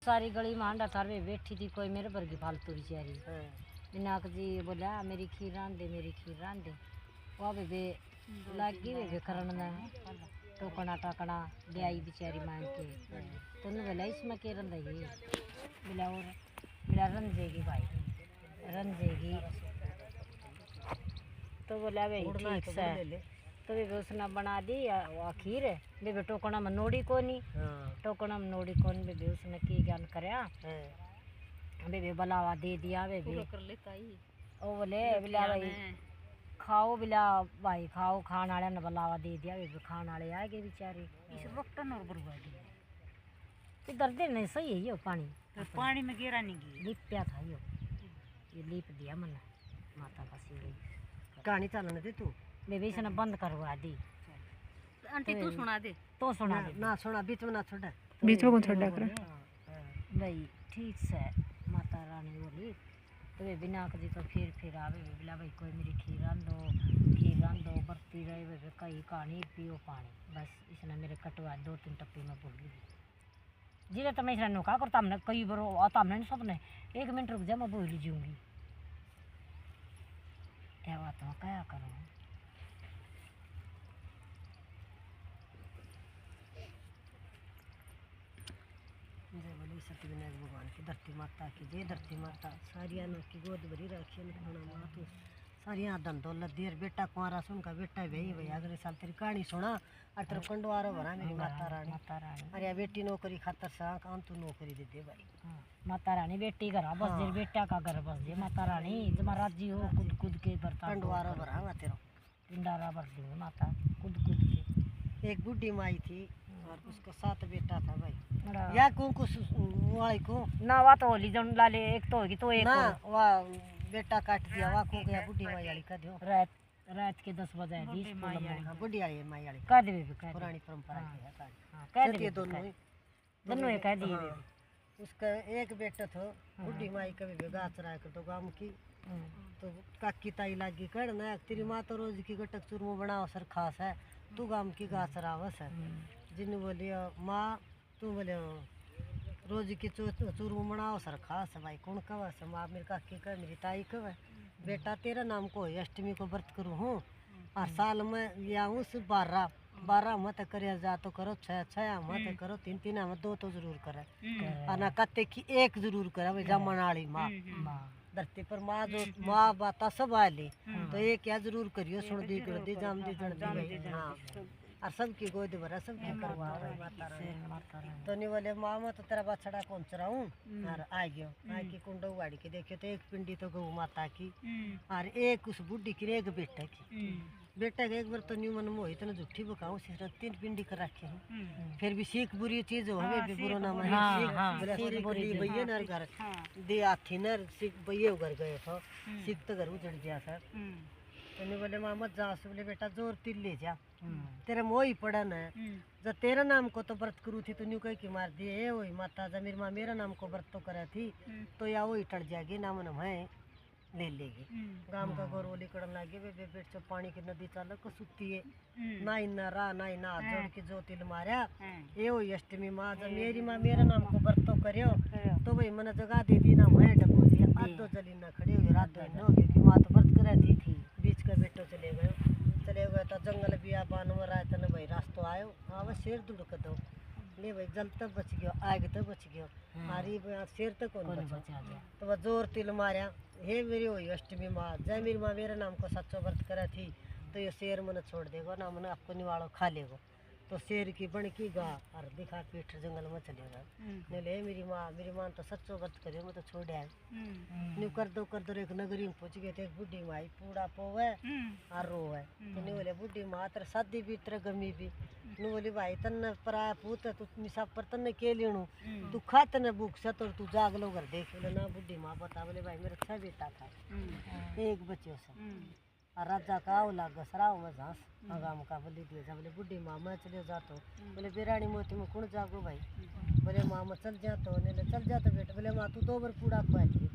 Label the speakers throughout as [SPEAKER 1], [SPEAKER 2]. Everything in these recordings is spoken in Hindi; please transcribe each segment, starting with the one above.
[SPEAKER 1] सारी गली में हांडा थार में बैठी थी कोई मेरे पर की फालतू बेचारी बिनाक जी बोला मेरी खीर रान दे मेरी खीर रान दे वो बे लागी वे करन ना टोकना टाकना ले आई बेचारी मांग के तुमने बोला इसमें के रन देगी बोला और बोला रन जाएगी भाई रन जाएगी तो बोला भाई ठीक से तो वे उसने बना दी वो खीर बे टोकना में नोड़ी कोनी टोकना में नोड़ी कोनी बे उसने की ज्ञान करया बे बलावा दे दिया बे कर लेता ही ओ बोले बिला भाई खाओ बिला भाई खाओ खान वाले ने बलावा दे दिया बे खान वाले आ गए बेचारे इस वक्त न बर्बाद तो दर्द नहीं सही है ये पानी तो पानी में गिरा नहीं गई लिपया था ये लिप दिया मन माता का सी
[SPEAKER 2] कहानी चलने दे तू
[SPEAKER 1] बेबी इसने बंद करवा दी
[SPEAKER 3] आंटी तू सुना दे
[SPEAKER 1] तो सुना दे
[SPEAKER 2] ना सुना बीच में ना छोड़ा
[SPEAKER 4] बीच में कौन छोड़ा कर
[SPEAKER 1] भाई ठीक से माता रानी बोली तो वे बिना जी तो फिर आवे बोला भाई कोई मेरी खीर रान दो बरती रहे वे कई कहानी पियो पानी बस इसने मेरे कटवा 2-3 टप्पी में भूल गई जिले तो मैं इसने नौका करता हमने कई बार आता हमने सबने 1 मिनट रुक जा मैं भूल जाऊंगी क्या बात है क्या करूँ
[SPEAKER 2] जय बोले सत्यविनायक भगवान की धरती माता की जय धरती माता सारिया ने की गोद भरी रखी है माँ तू सारिया धन दौलत देर बेटा कुंवारा सुन का बेटा भाई अगले साल तेरी कहानी सुना अटर कंडवारो भरा मेरी माता रानी अरे बेटी नौकरी खातर सा कौन तू नौकरी दे दे भाई
[SPEAKER 1] माता रानी बेटी घर बस दे बेटा का घर बस दे माता रानी तुम्हारा राजी हो खुद के बर्ता
[SPEAKER 2] कंडवारो भरा तेरा
[SPEAKER 1] पिंडारा भर दूंगी माता खुद के
[SPEAKER 2] एक बुढ़ी माई थी और उसका 7 बेटा था भाई या कुछ वाली को
[SPEAKER 1] ना वा तो होली जन लाले एक तो होगी तो एक
[SPEAKER 2] ना वाह बेटा काट दिया वाह को गया बुढ़ी माई वाली का दियो
[SPEAKER 1] रात के 10 बजे दी
[SPEAKER 2] बुढ़ी वाली माई वाली
[SPEAKER 1] कह दे
[SPEAKER 2] पुरानी परंपरा की है
[SPEAKER 1] कह दे
[SPEAKER 2] दोनों
[SPEAKER 1] ही कह दिए
[SPEAKER 2] उसका एक बेटा था बुढ़ी माई कभी बेगा चराया कर तो गांव की तो काकी ताई लागी करना तेरी माँ तो रोज की गटक चूरमो बनाओ सर खास है तू गांव की गा चरावस है जिन्हें बोली माँ तू बोले रोज की चूरमो बनाओ सर खास है भाई कौन कव है माँ मेरी काकी कर मेरी ताई कव है बेटा तेरा नाम को अष्टमी को व्रत करूँ हूँ और साल में या हूँ 12 मत करे जा तो करो 6 मत करो 3 मत 2 तो जरूर करे और ना कत्ते की 1 जरूर करे भाई जमन वाली माँ धरती पर माँ जो माँ बाता सब आली तो एक क्या जरूर करियो सुन दी कर दी जाम दी जड़ दी हाँ और सबकी गोद भरा सबकी करवा माता रानी तो नहीं बोले माँ मैं तो तेरा बछड़ा कौन चराऊँ और आ गयो की कुंडो गाड़ी के देखियो तो एक पिंडी तो गौ माता की और एक उस बुढ़ी की एक बेटा की बेटा के एक बार तो न्यू मन में इतना झूठी बकाऊं 3 पिंडी कर रखे हैं फिर भी सीख बुरी चीज हो हमें बुरा नाम है सीख बुरी भैया नर घर दे आथी नर सीख भैया घर गए था सीख तो घर उजड़ गया सर तो नहीं बोले माँ मत जा बोले बेटा जोर तिल ले जा तेरा मोह ही पड़न है जब तेरा नाम को तो व्रत करू थी तो न्यू कह की मार दिए वही माता जब मेरी माँ मेरा नाम को व्रत तो करा थी तो या वही टट जाएगी नाम न है ले लेगी गांव का गोरवली कड़न लागे वे बेट से पानी की नदी चालक को सुती है ना इन्ना रा ना इना जोड़ के जो तिल मारा ये वही अष्टमी माँ जब मेरी माँ मेरा नाम को व्रत तो करियो तो भाई मन जगा दे दी ना मैं डबो दिया आज तो जली ना खड़ी हुई रात दिन हो क्योंकि माँ तो व्रत कर रही थी बीच का बेटो चले गए तो जंगल बियाबान में रात न भाई रास्तो आयो हाँ वह शेर दुड़क दो ले भाई जल तक बच गयो आग तक बच गयो हारी शेर तक कौन बचा तो वह जोर तिल मारा हे मेरी हुई अष्टमी माँ जय मेरी माँ मेरे नाम को सच्चो व्रत करा थी तो ये शेर मन छोड़ देगा ना मन आपको निवाड़ो खा लेगो तो शेर की बन की गा और दिखा पीठ जंगल में चलेगा नहीं ले मेरी माँ तो सच्चो व्रत करे मैं तो छोड़ आए न्यू कर दो एक नगरी में पहुँच गए थे एक बुढ़ी माँ पूरा पोवे और रोवे तो नहीं बोले बुढ़ी माँ तेरा शादी भी तेरा गमी भी नहीं बोली भाई तन पराया पूत तू मिसा पर तन के लेणु तू खा तन भूख से तो तू जाग लो घर देख बोले ना बुढ़ी माँ बता बोले भाई मेरा 6 बेटा था एक बच्चे से और राजा का औला गसराओ में झांस गाँव का बोली दिए जा बोले बुढ़ी माँ मैं चले जातो बोले बिरानी मोती में कौन जागो भाई बोले माँ मैं चल जातो नहीं चल जातो बेटा बोले माँ तू 2 बार पूड़ा खुआ थी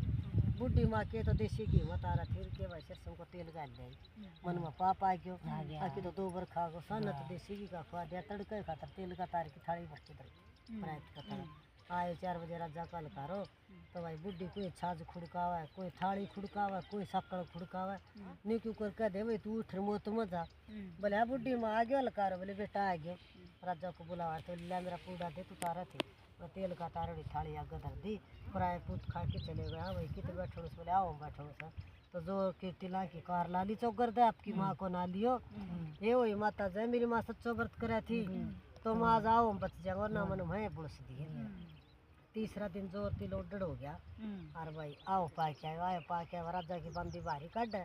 [SPEAKER 2] बुढ़ी माँ के तो देसी घी मत आ रहा फिर के भाई सरसों को तेल गाल दे मन में पाप आ गयो आके तो 2 बार खा गो सन तो देसी घी का खुआ दिया तड़के खातर तेल का तार की थाली बचती पड़ी प्रायत का आए 4 बजे राजा का लकारो तो भाई बुढ़ी कोई छाछ खुड़कावा कोई थाली खुड़कावा कोई शक्कर खुड़कावा नहीं क्यों कर कह दे भाई तू उठ मो तो मजा बोले हाँ बुढ़ी माँ आ गया लकारो बोले बेटा आ गया राजा को बुलावा तो लिया मेरा पूड़ा दे तू तारा थी मैं तेल का तारड़ी थाली आगे धर दी पराए पूत खा के चले गए हाँ भाई कितने बैठो बोले आओ बैठो सर तो जोर की टिला की कार लाली चौकर दे आपकी माँ को ना लियो ये वही माता जय मेरी माँ सच्चो व्रत करे थी तो माँ जाओ बच जाओ ना मन मैं बुड़स दिए तीसरा दिन जोर तिलो डड़ हो गया और भाई आओ पा के आयो पा के राजा की बंदी बाहरी काट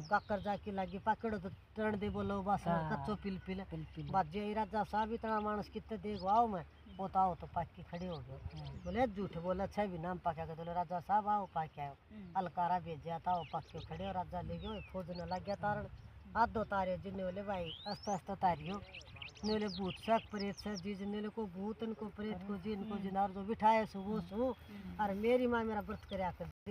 [SPEAKER 2] काकर जाके लगी पकड़ो तो तरण दे बोलो बस कच्चो पिल पिल बाजे राजा साहब इतना मानस कितने देखो आओ मैं पोता आओ तो पाक के खड़े हो गए बोले झूठ बोला अच्छा भी नाम पाके के बोले राजा साहब आओ पाके आयो अलकारा भेजा था पाक के खड़े हो राजा ले गए फौज न लग गया तारण आधो तारे जिन्हें बोले भाई अस्त अस्त तारियो नेले भूत शक प्रेत से जिस नेले को भूत इनको प्रेत को जिनको जिनार जो बिठाए सो वो सो और मेरी माँ मेरा व्रत कर